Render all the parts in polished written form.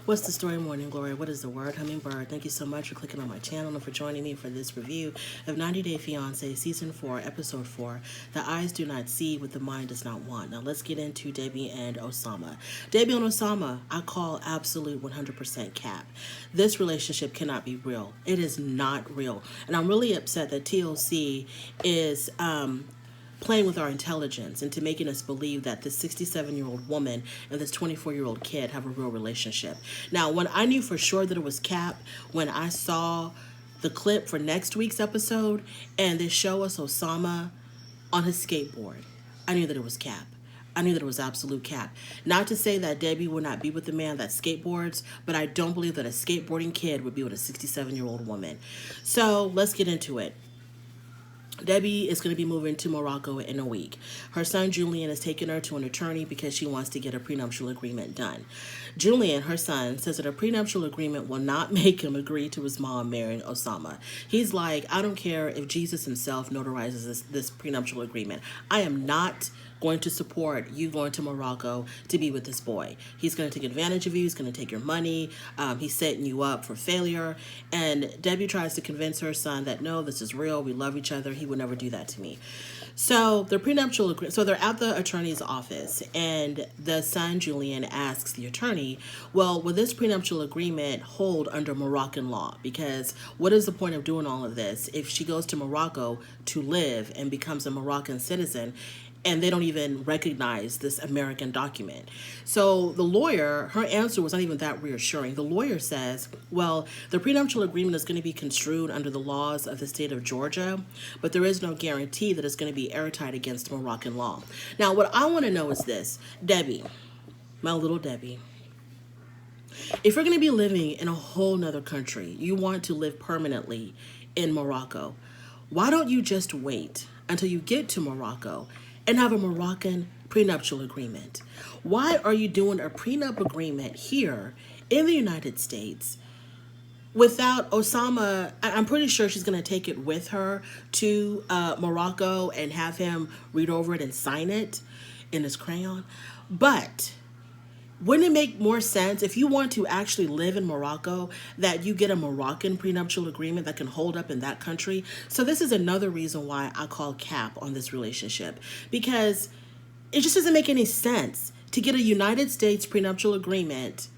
What's the story, Morning Glory? What is the word, Hummingbird? Thank you so much for clicking on my channel and for joining me for this review of 90 Day Fiancé Season 4, Episode 4, The Eyes Do Not See What the Mind Does Not Want. Now let's get into Debbie and Osama. Debbie and Osama, I call absolute 100% cap. This relationship cannot be real. It is not real. And I'm really upset that TLC is playing with our intelligence into making us believe that this 67-year-old woman and this 24-year-old kid have a real relationship. Now, when I knew for sure that it was cap, when I saw the clip for next week's episode and they show us Osama on his skateboard, I knew that it was cap. I knew that it was absolute cap. Not to say that Debbie would not be with the man that skateboards, but I don't believe that a skateboarding kid would be with a 67-year-old woman. So let's get into it. Debbie is going to be moving to Morocco in a week. Her son Julian is taking her to an attorney because she wants to get a prenuptial agreement done. Julian, her son, says that a prenuptial agreement will not make him agree to his mom marrying Osama. He's like, I don't care if Jesus himself notarizes this prenuptial agreement. I am not going to support you going to Morocco to be with this boy. He's going to take advantage of you. He's going to take your money. He's setting you up for failure. And Debbie tries to convince her son that, no, this is real. We love each other. He would never do that to me. So the prenuptial agreement, so they're at the attorney's office, and the son, Julian, asks the attorney, well, will this prenuptial agreement hold under Moroccan law? Because what is the point of doing all of this if she goes to Morocco to live and becomes a Moroccan citizen and they don't even recognize this American document? So the lawyer, her answer was not even that reassuring. The lawyer says, well, the prenuptial agreement is going to be construed under the laws of the state of Georgia, but there is no guarantee that it's going to be airtight against Moroccan law. Now, what I want to know is this, Debbie, my little Debbie, if you're going to be living in a whole nother country, you want to live permanently in Morocco, why don't you just wait until you get to Morocco and have a Moroccan prenuptial agreement? Why are you doing a prenup agreement here in the United States without Osama? I'm pretty sure she's going to take it with her to Morocco and have him read over it and sign it in his crayon. But wouldn't it make more sense if you want to actually live in Morocco that you get a Moroccan prenuptial agreement that can hold up in that country? So this is another reason why I call cap on this relationship, because it just doesn't make any sense to get a United States prenuptial agreement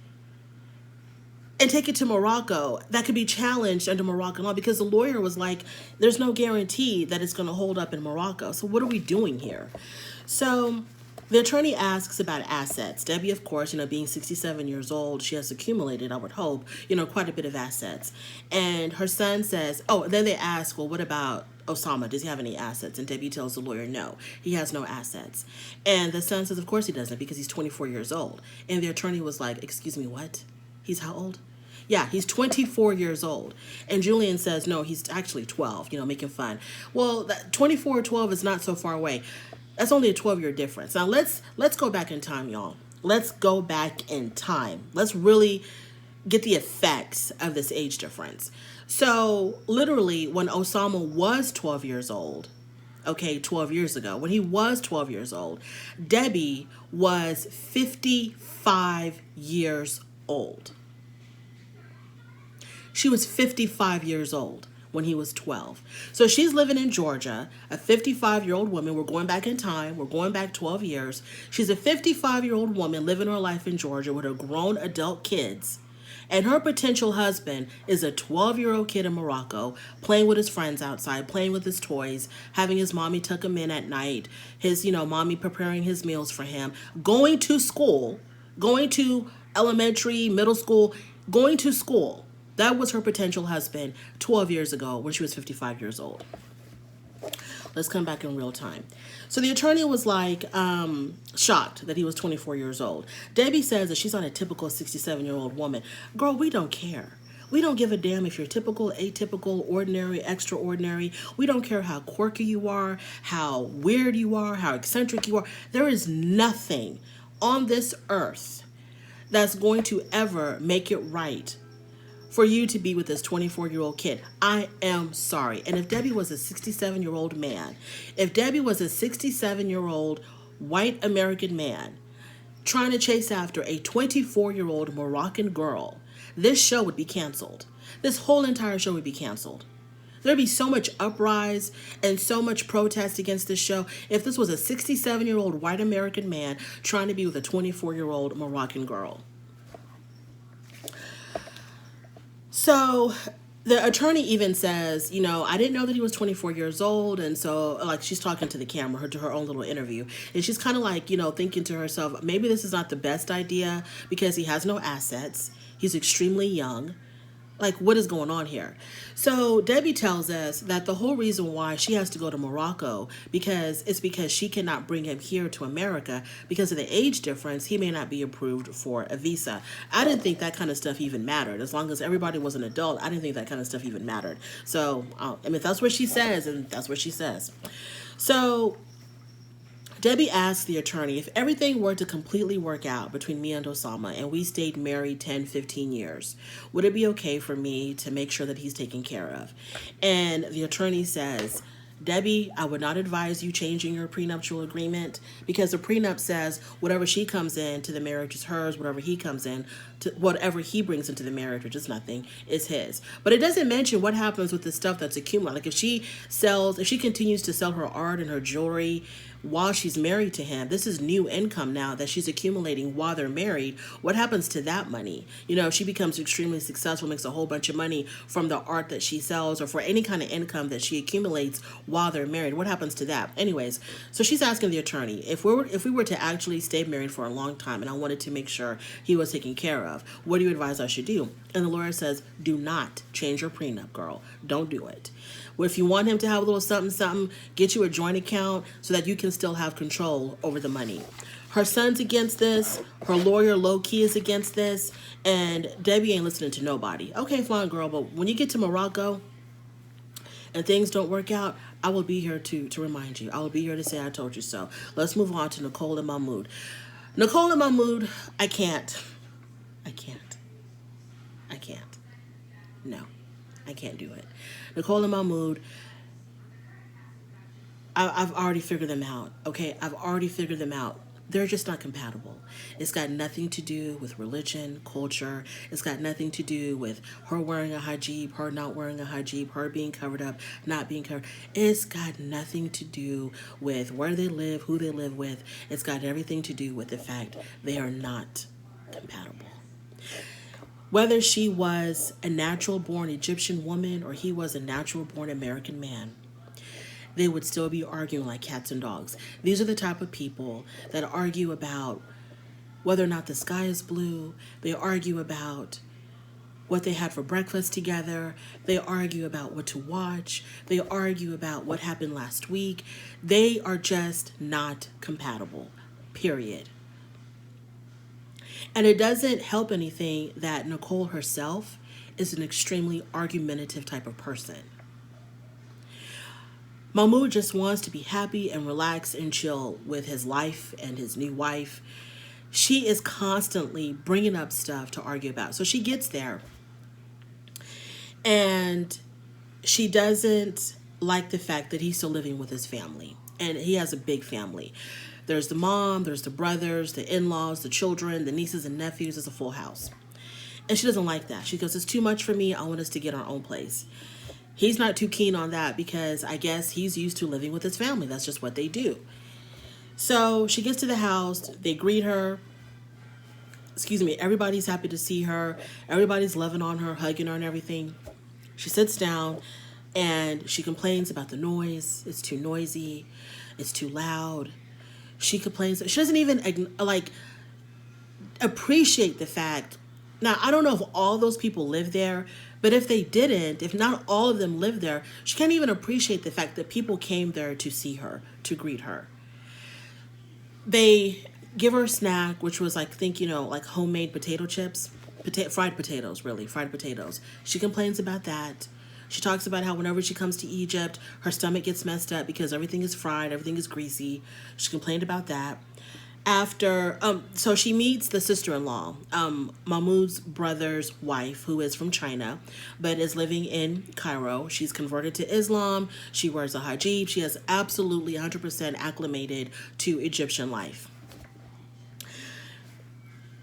and take it to Morocco that could be challenged under Moroccan law, because the lawyer was like, there's no guarantee that it's going to hold up in Morocco. So what are we doing here? So the attorney asks about assets. Debbie, of course, being 67 years old, she has accumulated, I would hope, quite a bit of assets. And her son says, oh, then they ask, well, what about Osama? Does he have any assets? And Debbie tells the lawyer, no, he has no assets. And the son says, of course he doesn't, because he's 24 years old. And the attorney was like, excuse me, what? He's how old? Yeah, he's 24 years old. And Julian says, no, he's actually 12, making fun. Well, that 24 or 12 is not so far away. That's only a 12-year difference. Now, let's go back in time, y'all. Let's go back in time. Let's really get the effects of this age difference. So, literally, when Osama was 12 years old, 12 years ago, when he was 12 years old, Debbie was 55 years old. She was 55 years old when he was 12. So she's living in Georgia, a 55-year-old woman. We're going back in time. We're going back 12 years. She's a 55-year-old woman living her life in Georgia with her grown adult kids. And her potential husband is a 12-year-old kid in Morocco, playing with his friends outside, playing with his toys, having his mommy tuck him in at night, his, mommy preparing his meals for him, going to school, going to elementary, middle school, going to school. That was her potential husband 12 years ago when she was 55 years old. Let's come back in real time. So the attorney was like shocked that he was 24 years old. Debbie says that she's not a typical 67-year-old woman. Girl, we don't care. We don't give a damn if you're typical, atypical, ordinary, extraordinary. We don't care how quirky you are, how weird you are, how eccentric you are. There is nothing on this earth that's going to ever make it right for you to be with this 24-year-old kid. I am sorry. And if Debbie was a 67-year-old man, if Debbie was a 67-year-old white American man, trying to chase after a 24-year-old Moroccan girl, this show would be canceled. This whole entire show would be canceled. There'd be so much uprise and so much protest against this show if this was a 67-year-old white American man trying to be with a 24-year-old Moroccan girl. So the attorney even says, you know, I didn't know that he was 24 years old. And so, like, she's talking to the camera, to her own little interview. And she's kind of like, you know, thinking to herself, maybe this is not the best idea because he has no assets. He's extremely young. Like, what is going on here? So Debbie tells us that the whole reason why she has to go to Morocco because she cannot bring him here to America because of the age difference. He may not be approved for a visa. I didn't think that kind of stuff even mattered. As long as everybody was an adult, I didn't think that kind of stuff even mattered. So, I mean, that's what she says, and that's what she says. So Debbie asked the attorney, if everything were to completely work out between me and Osama and we stayed married 10, 15 years, would it be okay for me to make sure that he's taken care of? And the attorney says, Debbie, I would not advise you changing your prenuptial agreement because the prenup says whatever she comes into the marriage is hers, whatever he comes in, whatever he brings into the marriage, which is nothing, is his. But it doesn't mention what happens with the stuff that's accumulated. Like if she continues to sell her art and her jewelry while she's married to him, this is new income now that she's accumulating while they're married. What happens to that money? You know, if she becomes extremely successful, makes a whole bunch of money from the art that she sells or for any kind of income that she accumulates while they're married, what happens to that? Anyways, so she's asking the attorney, if we were to actually stay married for a long time and I wanted to make sure he was taken care of, what do you advise I should do? And the lawyer says, do not change your prenup, girl. Don't do it. Well, if you want him to have a little something, get you a joint account so that you can still have control over the money. Her son's against this. Her lawyer, low-key, is against this. And Debbie ain't listening to nobody. Okay, fine, girl, but when you get to Morocco and things don't work out, I will be here to remind you. I will be here to say I told you so. Let's move on to Nicole and Mahmoud. Nicole and Mahmoud, I can't. No, I can't do it. Nicole and Mahmoud, I've already figured them out, okay? I've already figured them out. They're just not compatible. It's got nothing to do with religion, culture. It's got nothing to do with her wearing a hijab, her not wearing a hijab, her being covered up, not being covered. It's got nothing to do with where they live, who they live with. It's got everything to do with the fact they are not compatible. Whether she was a natural-born Egyptian woman or he was a natural-born American man, they would still be arguing like cats and dogs. These are the type of people that argue about whether or not the sky is blue. They argue about what they had for breakfast together. They argue about what to watch. They argue about what happened last week. They are just not compatible, period. And it doesn't help anything that Nicole herself is an extremely argumentative type of person. Mahmoud just wants to be happy and relax and chill with his life and his new wife. She is constantly bringing up stuff to argue about. So she gets there and she doesn't like the fact that he's still living with his family. And he has a big family. There's the mom, there's the brothers, the in-laws, the children, the nieces and nephews. It's a full house. And she doesn't like that. She goes, it's too much for me. I want us to get our own place. He's not too keen on that because I guess he's used to living with his family. That's just what they do. So she gets to the house. They greet her. Everybody's happy to see her. Everybody's loving on her, hugging her and everything. She sits down and she complains about the noise. It's too noisy. It's too loud. She complains. She doesn't even appreciate the fact. Now, I don't know if all those people live there, but if they didn't, if not all of them live there, she can't even appreciate the fact that people came there to see her, to greet her. They give her a snack, which was like homemade potato chips, fried potatoes. She complains about that. She talks about how whenever she comes to Egypt, her stomach gets messed up because everything is fried, everything is greasy. She complained about that. So she meets the sister-in-law, Mahmoud's brother's wife, who is from China, but is living in Cairo. She's converted to Islam. She wears a hijab. She has absolutely 100% acclimated to Egyptian life.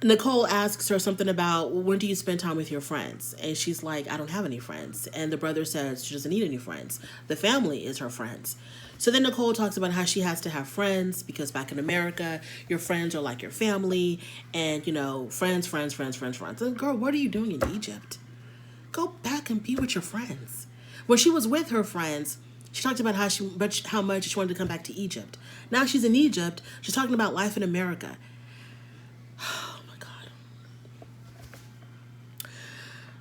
Nicole asks her something about, well, when do you spend time with your friends? And she's like, I don't have any friends. And the brother says she doesn't need any friends. The family is her friends. So then Nicole talks about how she has to have friends because back in America, your friends are like your family and, friends. And girl, what are you doing in Egypt? Go back and be with your friends. When she was with her friends, she talked about how much she wanted to come back to Egypt. Now she's in Egypt. She's talking about life in America. Oh my God.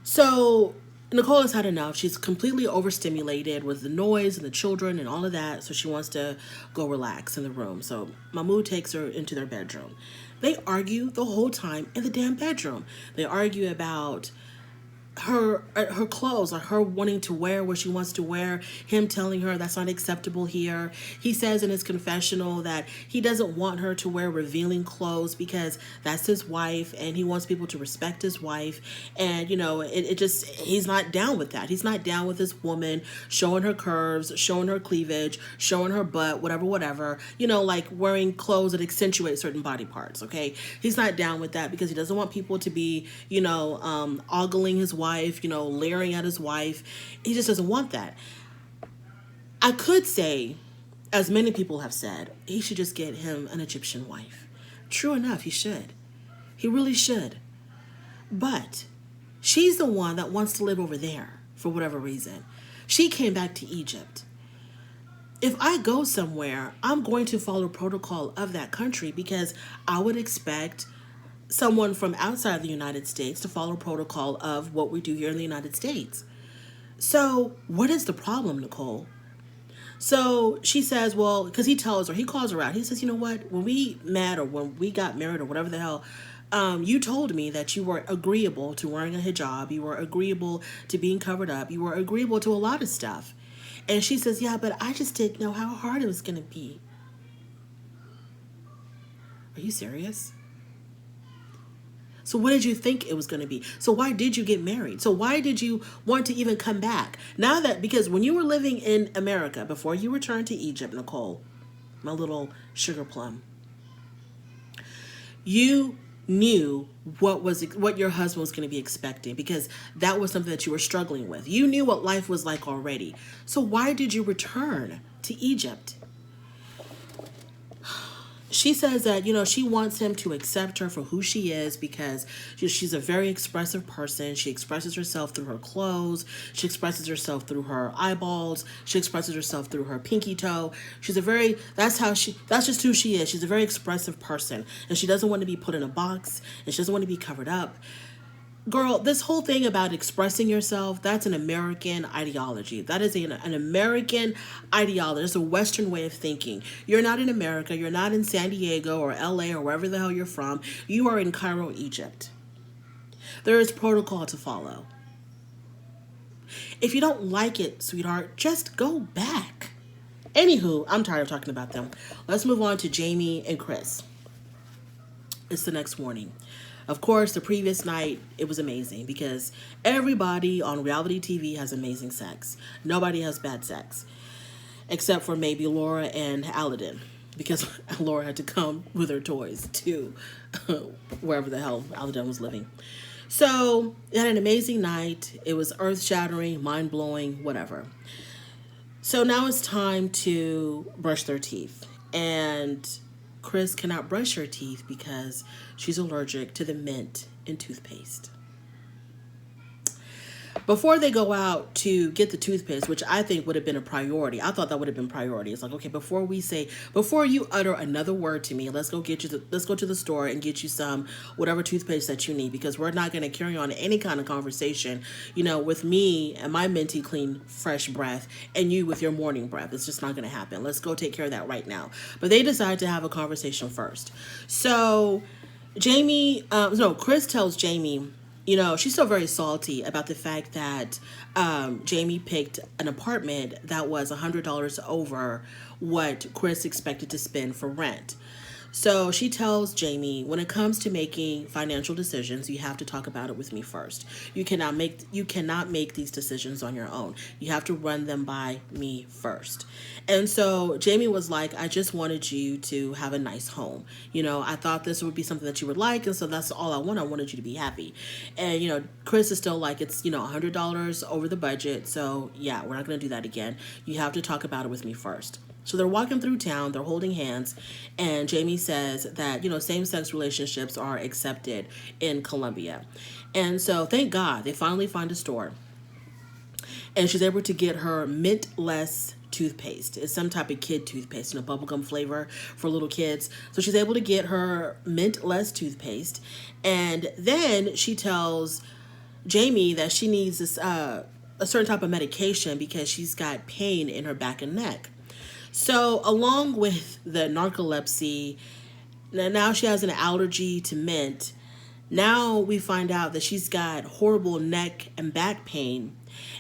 So Nicole has had enough. She's completely overstimulated with the noise and the children and all of that. So she wants to go relax in the room. So Mahmoud takes her into their bedroom. They argue the whole time in the damn bedroom. They argue about her clothes, like her wanting to wear what she wants to wear, him telling her that's not acceptable here. He says in his confessional that he doesn't want her to wear revealing clothes because that's his wife and he wants people to respect his wife. And he's not down with that. He's not down with this woman showing her curves, showing her cleavage, showing her butt, whatever, like wearing clothes that accentuate certain body parts. Okay, he's not down with that because he doesn't want people to be ogling his wife, leering at his wife. He just doesn't want that. I could say, as many people have said, he should just get him an Egyptian wife. True enough, he should. He really should. But she's the one that wants to live over there for whatever reason. She came back to Egypt. If I go somewhere, I'm going to follow protocol of that country because I would expect someone from outside the United States to follow protocol of what we do here in the United States. So what is the problem, Nicole? So she says, well, because he calls her out. He says, you know what? When we met or when we got married or whatever the hell, you told me that you were agreeable to wearing a hijab. You were agreeable to being covered up. You were agreeable to a lot of stuff. And she says, yeah, but I just didn't know how hard it was going to be. Are you serious? So what did you think it was going to be? So why did you get married? So why did you want to even come back? Because when you were living in America, before you returned to Egypt, Nicole, my little sugar plum, you knew what your husband was going to be expecting because that was something that you were struggling with. You knew what life was like already. So why did you return to Egypt? She says that, she wants him to accept her for who she is because she's a very expressive person. She expresses herself through her clothes. She expresses herself through her eyeballs. She expresses herself through her pinky toe. That's just who she is. She's a very expressive person and she doesn't want to be put in a box and she doesn't want to be covered up. Girl, this whole thing about expressing yourself, that's an American ideology. That is an American ideology. It's a Western way of thinking. You're not in America. You're not in San Diego or LA or wherever the hell you're from. You are in Cairo, Egypt. There is protocol to follow. If you don't like it, sweetheart, just go back. Anywho, I'm tired of talking about them. Let's move on to Jamie and Chris. It's the next morning. Of course, the previous night, it was amazing because everybody on reality TV has amazing sex. Nobody has bad sex, except for maybe Laura and Aladdin, because Laura had to come with her toys to wherever the hell Aladdin was living. So they had an amazing night. It was earth-shattering, mind-blowing, whatever. So now it's time to brush their teeth. And Chris cannot brush her teeth because she's allergic to the mint in toothpaste. Before they go out to get the toothpaste, which I think would have been a priority. I thought that would have been priority. It's like, okay, before you utter another word to me, let's go to the store and get you some whatever toothpaste that you need, because we're not going to carry on any kind of conversation, with me and my minty clean fresh breath and you with your morning breath. It's just not going to happen. Let's go take care of that right now. But they decide to have a conversation first. So Chris tells Jamie, she's still very salty about the fact that Jamie picked an apartment that was $100 over what Chris expected to spend for rent. So she tells Jamie, when it comes to making financial decisions, you have to talk about it with me first. You cannot make these decisions on your own. You have to run them by me first. And so Jamie was like, I just wanted you to have a nice home. I thought this would be something that you would like, and so that's all I want. I wanted you to be happy. And Chris is still like, it's $100 over the budget. So yeah, we're not gonna do that again. You have to talk about it with me first. So they're walking through town, they're holding hands, and Jamie says that, same-sex relationships are accepted in Colombia. And so thank God they finally find a store. And she's able to get her mintless toothpaste. It's some type of kid toothpaste, bubblegum flavor for little kids. So she's able to get her mintless toothpaste. And then she tells Jamie that she needs this a certain type of medication because she's got pain in her back and neck. So along with the narcolepsy, now she has an allergy to mint. Now we find out that she's got horrible neck and back pain.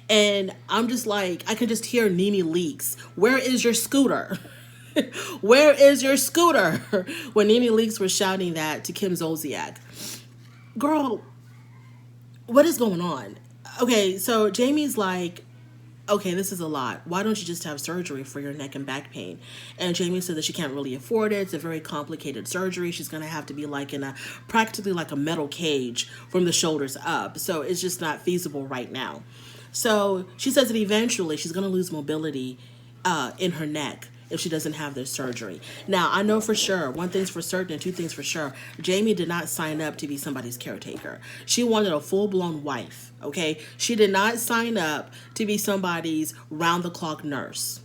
And I'm just like, I can just hear Nene Leakes. Where is your scooter? Where is your scooter? When Nene Leakes was shouting that to Kim Zolciak. Girl, what is going on? Okay, so Jamie's like, okay, this is a lot. Why don't you just have surgery for your neck and back pain? And Jamie said that she can't really afford it. It's a very complicated surgery. She's going to have to be like in practically like a metal cage from the shoulders up. So it's just not feasible right now. So she says that eventually she's going to lose mobility in her neck if she doesn't have this surgery. Now, I know for sure, one thing's for certain and two things for sure, Jamie did not sign up to be somebody's caretaker. She wanted a full-blown wife, okay? She did not sign up to be somebody's round-the-clock nurse.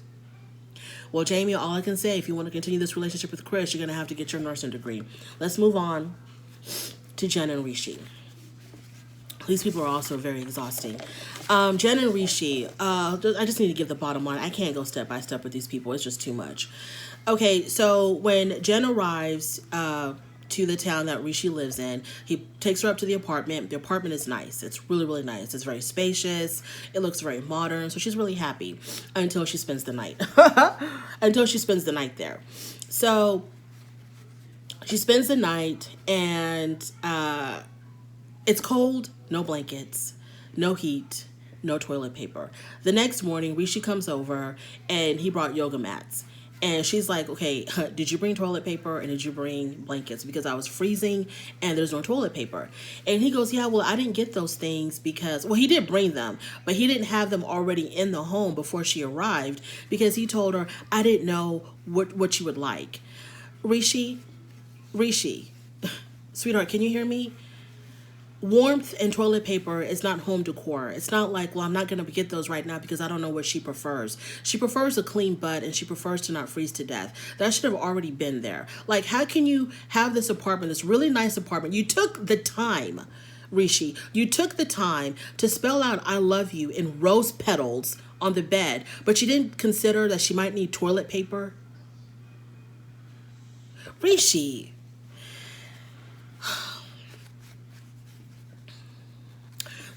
Well, Jamie, all I can say, if you want to continue this relationship with Chris, you're going to have to get your nursing degree. Let's move on to Jen and Rishi. These people are also very exhausting. Jen and Rishi, I just need to give the bottom line. I can't go step by step with these people. It's just too much. Okay, so when Jen arrives to the town that Rishi lives in, he takes her up to the apartment. The apartment is nice. It's really, really nice. It's very spacious. It looks very modern. So she's really happy until she spends the night. Until she spends the night there. So she spends the night and it's cold, no blankets, no heat, no toilet paper. The next morning, Rishi comes over and he brought yoga mats. And she's like, okay, did you bring toilet paper and did you bring blankets? Because I was freezing and there's no toilet paper. And he goes, yeah, well, I didn't get those things because, well, he did bring them, but he didn't have them already in the home before she arrived because he told her, I didn't know what you would like. Rishi, sweetheart, can you hear me? Warmth and toilet paper is not home decor. It's not like, well, I'm not going to get those right now because I don't know what she prefers. She prefers a clean butt and she prefers to not freeze to death. That should have already been there. Like, how can you have this apartment, this really nice apartment? You took the time, Rishi. You took the time to spell out I love you in rose petals on the bed, but you didn't consider that she might need toilet paper? Rishi.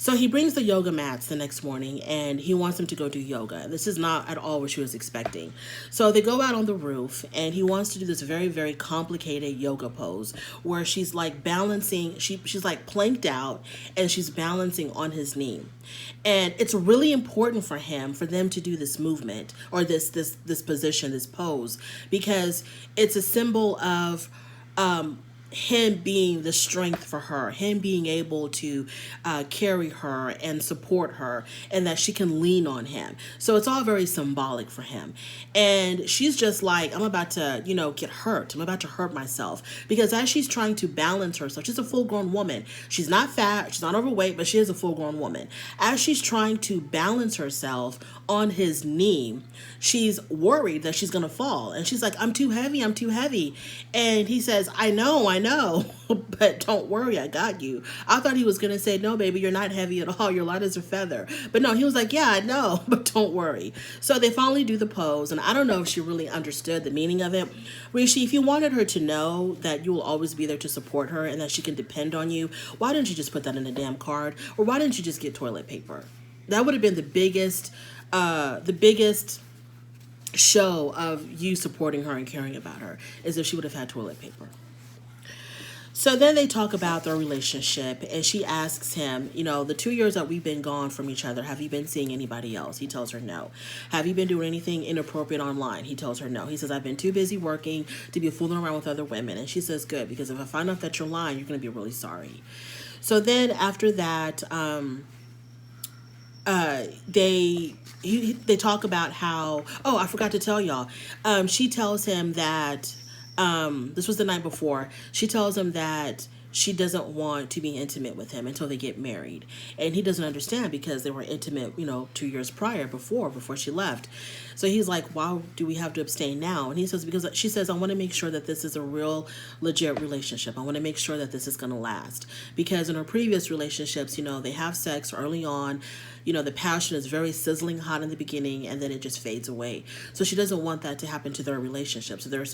So he brings the yoga mats the next morning and he wants them to go do yoga. This is not at all what she was expecting. So they go out on the roof and he wants to do this very, very complicated yoga pose where she's like balancing, she's like planked out and she's balancing on his knee. And it's really important for them to do this movement or this position, this pose, because it's a symbol of him being the strength for her, him being able to carry her and support her, and that she can lean on him. So it's all very symbolic for him. And she's just like, I'm about to, get hurt. I'm about to hurt myself. Because as she's trying to balance herself, she's a full-grown woman. She's not fat, she's not overweight, but she is a full-grown woman. As she's trying to balance herself on his knee, she's worried that she's going to fall. And she's like, I'm too heavy. And he says, I know, but don't worry, I got you. I thought he was going to say, no, baby, you're not heavy at all. You're light as a feather. But no, he was like, yeah, I know, but don't worry. So they finally do the pose. And I don't know if she really understood the meaning of it. Rishi, if you wanted her to know that you will always be there to support her and that she can depend on you, why didn't you just put that in a damn card? Or why didn't you just get toilet paper? That would have been the biggest show of you supporting her and caring about her as if she would have had toilet paper. So then they talk about their relationship, and she asks him, the 2 years that we've been gone from each other, have you been seeing anybody else? He tells her no. Have you been doing anything inappropriate online? He tells her no. He says, I've been too busy working to be fooling around with other women. And she says, good, because if I find out that you're lying, you're going to be really sorry. So then after that, they talk about how, oh, I forgot to tell y'all. She tells him that this was the night before. She tells him that she doesn't want to be intimate with him until they get married, and he doesn't understand because they were intimate 2 years prior before she left. So he's like, why do we have to abstain now? And he says, because she says, I want to make sure that this is a real legit relationship. I want to make sure that this is going to last, because in her previous relationships, they have sex early on, the passion is very sizzling hot in the beginning, and then it just fades away. So she doesn't want that to happen to their relationship. So they're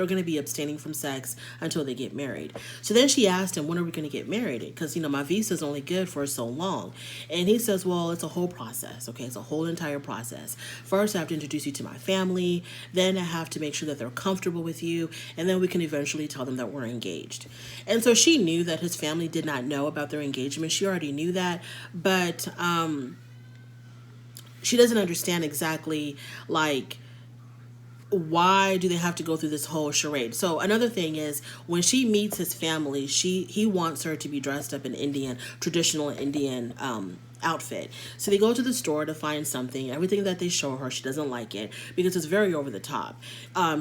going to be abstaining from sex until they get married. So then she asked him, when are we going to get married? Because, my visa is only good for so long. And he says, well, it's a whole process. Okay. It's a whole entire process. First, I have to introduce you to my family. Then I have to make sure that they're comfortable with you. And then we can eventually tell them that we're engaged. And so she knew that his family did not know about their engagement. She already knew that. But, she doesn't understand exactly, like, why do they have to go through this whole charade? So another thing is, when she meets his family, he wants her to be dressed up in traditional Indian outfit. So they go to the store to find something. Everything that they show her, she doesn't like it because it's very over the top.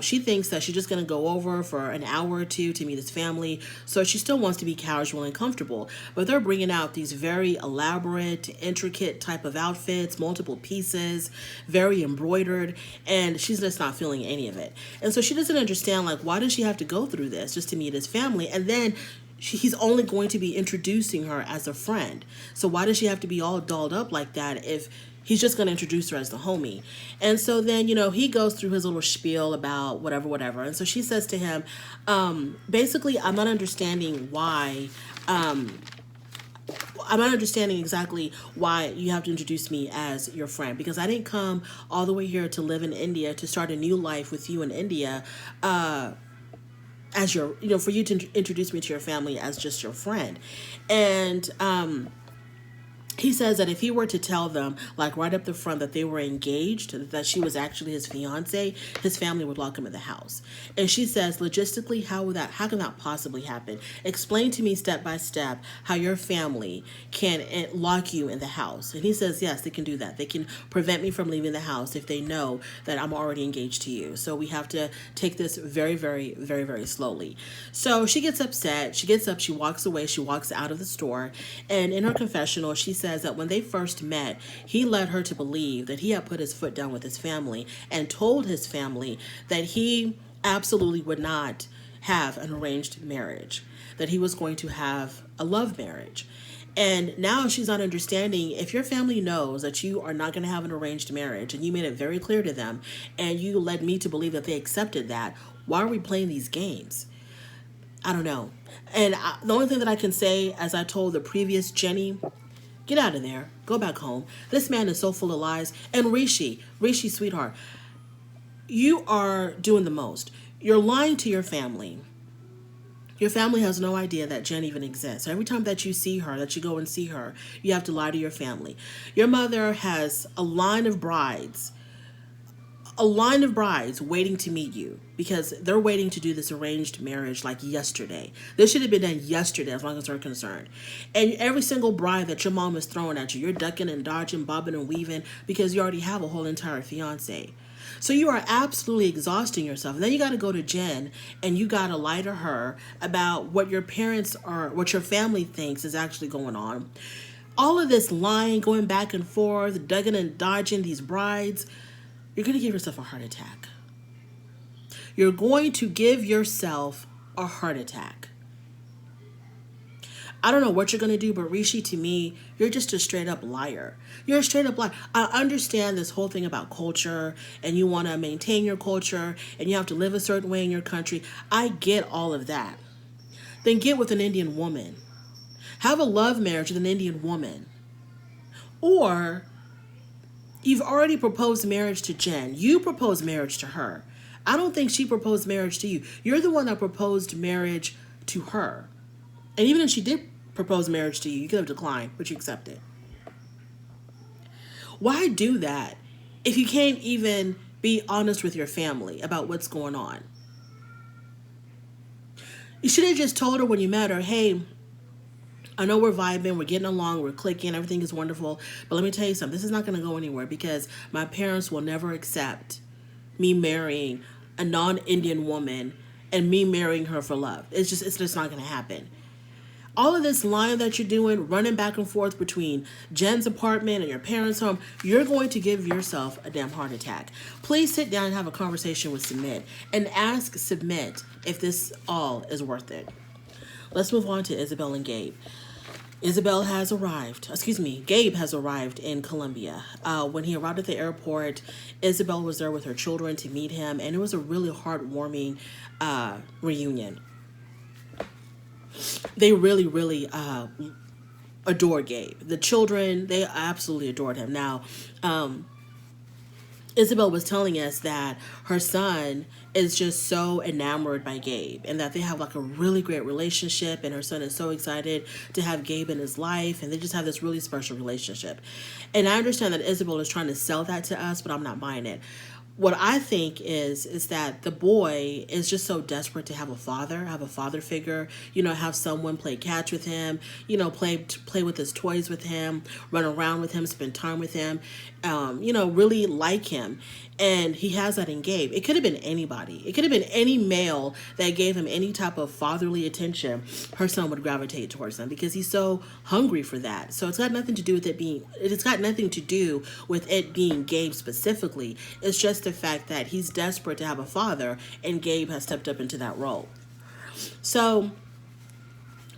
She thinks that she's just going to go over for an hour or two to meet his family. So she still wants to be casual and comfortable. But they're bringing out these very elaborate, intricate type of outfits, multiple pieces, very embroidered. And she's just not feeling any of it. And so she doesn't understand, like, why does she have to go through this just to meet his family? And then he's only going to be introducing her as a friend. So why does she have to be all dolled up like that if he's just going to introduce her as the homie? And so then, he goes through his little spiel about whatever. And so she says to him, basically, I'm not understanding exactly why you have to introduce me as your friend, because I didn't come all the way here to live in India to start a new life with you in India, as your, for you to introduce me to your family as just your friend. And he says that if he were to tell them, like, right up the front that they were engaged, that she was actually his fiance, his family would lock him in the house. And she says, logistically, how can that possibly happen? Explain to me step by step how your family can lock you in the house. And he says, yes, they can do that. They can prevent me from leaving the house if they know that I'm already engaged to you. So we have to take this very, very, very, very slowly. So she gets upset. She gets up. She walks away. She walks out of the store. And in her confessional, she says that when they first met, he led her to believe that he had put his foot down with his family and told his family that he absolutely would not have an arranged marriage, that he was going to have a love marriage. And now she's not understanding, if your family knows that you are not going to have an arranged marriage and you made it very clear to them and you led me to believe that they accepted that, why are we playing these games? I don't know. And the only thing that I can say, as I told the previous Jenny, get out of there. Go back home. This man is so full of lies. And Rishi, sweetheart, you are doing the most. You're lying to your family. Your family has no idea that Jen even exists. Every time that you see her, that you go and see her, you have to lie to your family. Your mother has a line of brides waiting to meet you because they're waiting to do this arranged marriage like yesterday. This should have been done yesterday as long as they're concerned. And every single bride that your mom is throwing at you, you're ducking and dodging, bobbing and weaving because you already have a whole entire fiance. So you are absolutely exhausting yourself. And then you got to go to Jen and you got to lie to her about what your parents are, what your family thinks is actually going on. All of this lying, going back and forth, ducking and dodging these brides, you're going to give yourself a heart attack. You're going to give yourself a heart attack. I don't know what you're going to do, but Rishi, to me, you're just a straight up liar. You're a straight up liar. I understand this whole thing about culture and you want to maintain your culture and you have to live a certain way in your country. I get all of that. Then get with an Indian woman. Have a love marriage with an Indian woman. Or You've already proposed marriage to Jen. You proposed marriage to her. I don't think she proposed marriage to you. You're the one that proposed marriage to her. And even if she did propose marriage to you, you could have declined, but you accepted. Why do that if you can't even be honest with your family about what's going on? You should have just told her when you met her, hey, I know we're vibing, we're getting along, we're clicking, everything is wonderful, but let me tell you something, this is not going to go anywhere because my parents will never accept me marrying a non-Indian woman and me marrying her for love. It's just not going to happen. All of this lying that you're doing, running back and forth between Jen's apartment and your parents' home, you're going to give yourself a damn heart attack. Please sit down and have a conversation with Submit and ask Submit if this all is worth it. Let's move on to Isabel and Gabe. Gabe has arrived in Colombia. When he arrived at the airport, Isabel was there with her children to meet him, and it was a really heartwarming reunion. They really, really adore Gabe. The children, they absolutely adored him. Now, Isabel was telling us that her son is just so enamored by Gabe and that they have like a really great relationship, and her son is so excited to have Gabe in his life, and they just have this really special relationship. And I understand that Isabel is trying to sell that to us, but I'm not buying it. What I think is that the boy is just so desperate to have a father figure, have someone play catch with him, play with his toys with him, run around with him, spend time with him, really like him. And he has that in Gabe. It could have been anybody. It could have been any male that gave him any type of fatherly attention. Her son would gravitate towards them because he's so hungry for that. So it's got nothing to do with it being Gabe specifically. It's just the fact that he's desperate to have a father, and Gabe has stepped up into that role. So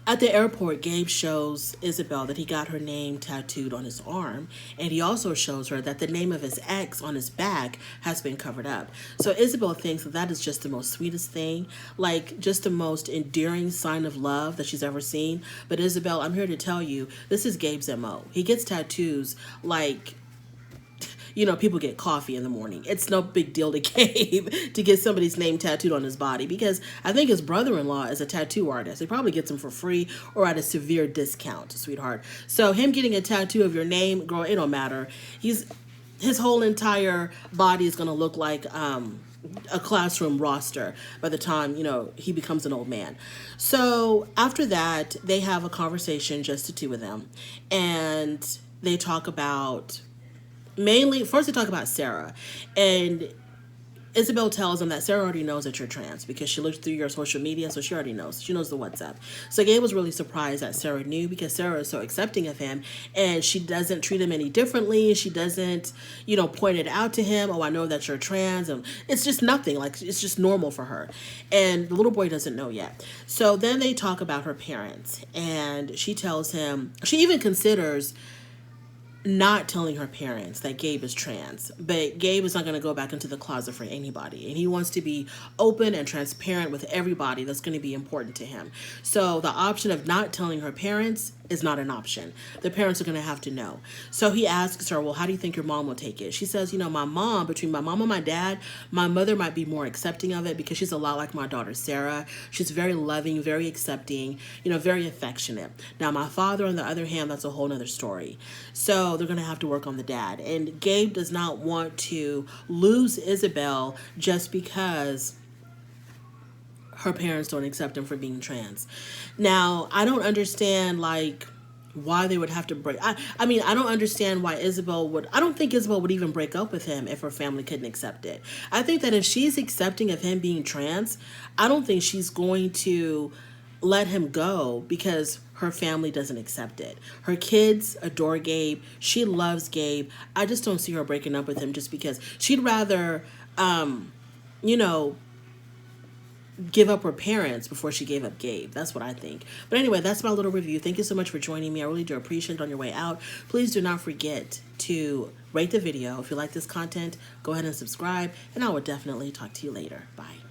at the airport, Gabe shows Isabel that he got her name tattooed on his arm, and he also shows her that the name of his ex on his back has been covered up. So Isabel thinks that is just the most sweetest thing, like just the most endearing sign of love that she's ever seen. But Isabel, I'm here to tell you, this is Gabe's MO. He gets tattoos like people get coffee in the morning. It's no big deal to Gabe to get somebody's name tattooed on his body, because I think his brother-in-law is a tattoo artist. He probably gets them for free or at a severe discount, sweetheart. So him getting a tattoo of your name, girl, it don't matter. His whole entire body is going to look like a classroom roster by the time, he becomes an old man. So after that, they have a conversation, just the two of them. And they talk about first they talk about Sarah, and Isabel tells him that Sarah already knows that you're trans because she looked through your social media, so she already knows. She knows the WhatsApp. So Gabe was really surprised that Sarah knew, because Sarah is so accepting of him, and she doesn't treat him any differently. She doesn't, point it out to him. Oh, I know that you're trans. And it's just nothing. Like, it's just normal for her. And the little boy doesn't know yet. So then they talk about her parents, and she tells him, she even considers not telling her parents that Gabe is trans, but Gabe is not going to go back into the closet for anybody, and he wants to be open and transparent with everybody that's going to be important to him. So the option of not telling her parents is not an option. The parents are going to have to know. So he asks her, well, how do you think your mom will take it? She says, between my mom and my dad, my mother might be more accepting of it because she's a lot like my daughter, Sarah. She's very loving, very accepting, very affectionate. Now, my father, on the other hand, that's a whole nother story. So they're going to have to work on the dad. And Gabe does not want to lose Isabel just because her parents don't accept him for being trans. Now, I don't understand, why they would have to break. I don't understand why I don't think Isabel would even break up with him if her family couldn't accept it. I think that if she's accepting of him being trans, I don't think she's going to let him go because her family doesn't accept it. Her kids adore Gabe. She loves Gabe. I just don't see her breaking up with him just because she'd rather, give up her parents before she gave up Gabe. That's what I think. But anyway, that's my little review. Thank you so much for joining me. I really do appreciate it on your way out. Please do not forget to rate the video. If you like this content, go ahead and subscribe, and I will definitely talk to you later. Bye.